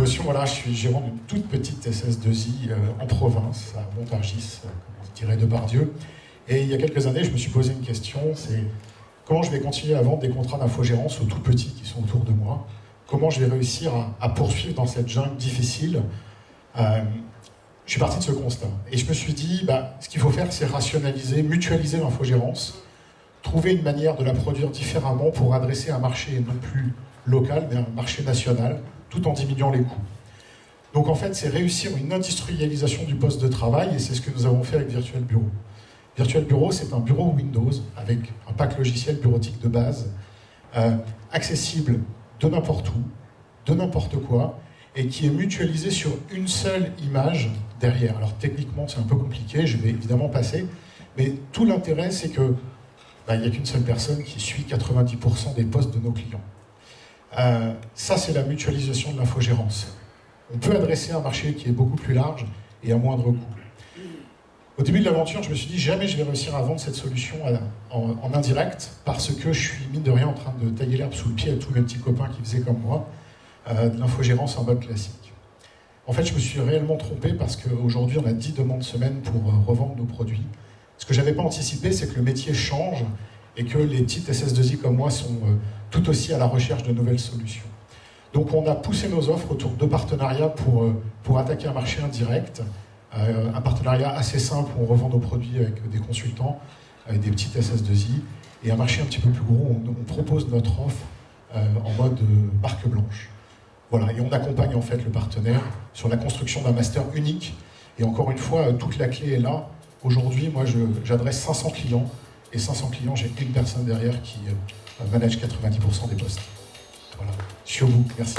promotion, voilà, je suis gérant d'une toute petite SS2I en province, à Montargis, comme on dirait Depardieu. Et il y a quelques années, je me suis posé une question, c'est comment je vais continuer à vendre des contrats d'infogérance aux tout petits qui sont autour de moi? Comment je vais réussir à poursuivre dans cette jungle difficile? Je suis parti de ce constat. Et je me suis dit, ce qu'il faut faire, c'est rationaliser, mutualiser l'infogérance, trouver une manière de la produire différemment pour adresser un marché non plus local, mais un marché national, tout en diminuant les coûts. Donc en fait, c'est réussir une industrialisation du poste de travail, et c'est ce que nous avons fait avec Virtual Bureau. Virtual Bureau, c'est un bureau Windows avec un pack logiciel bureautique de base, accessible de n'importe où, de n'importe quoi, et qui est mutualisé sur une seule image derrière. Alors techniquement, c'est un peu compliqué, je vais évidemment passer, mais tout l'intérêt, c'est que il n'y a qu'une seule personne qui suit 90% des postes de nos clients. Ça, c'est la mutualisation de l'infogérance. On peut adresser un marché qui est beaucoup plus large et à moindre coût. Au début de l'aventure, je me suis dit, jamais je vais réussir à vendre cette solution en indirect, parce que je suis, mine de rien, en train de tailler l'herbe sous le pied à tous mes petits copains qui faisaient comme moi, de l'infogérance en mode classique. En fait, je me suis réellement trompé, parce qu'aujourd'hui, on a 10 demandes semaine pour revendre nos produits. Ce que je n'avais pas anticipé, c'est que le métier change, et que les petites SS2I comme moi sont tout aussi à la recherche de nouvelles solutions. Donc on a poussé nos offres autour de partenariats pour attaquer un marché indirect, un partenariat assez simple où on revend nos produits avec des consultants, avec des petites SS2I, et un marché un petit peu plus gros où on propose notre offre en mode marque blanche. Voilà, et on accompagne en fait le partenaire sur la construction d'un master unique, et encore une fois, toute la clé est là. Aujourd'hui, moi j'adresse 500 clients, et 500 clients, j'ai une personne derrière qui manage 90% des postes. Voilà, je suis au bout, merci.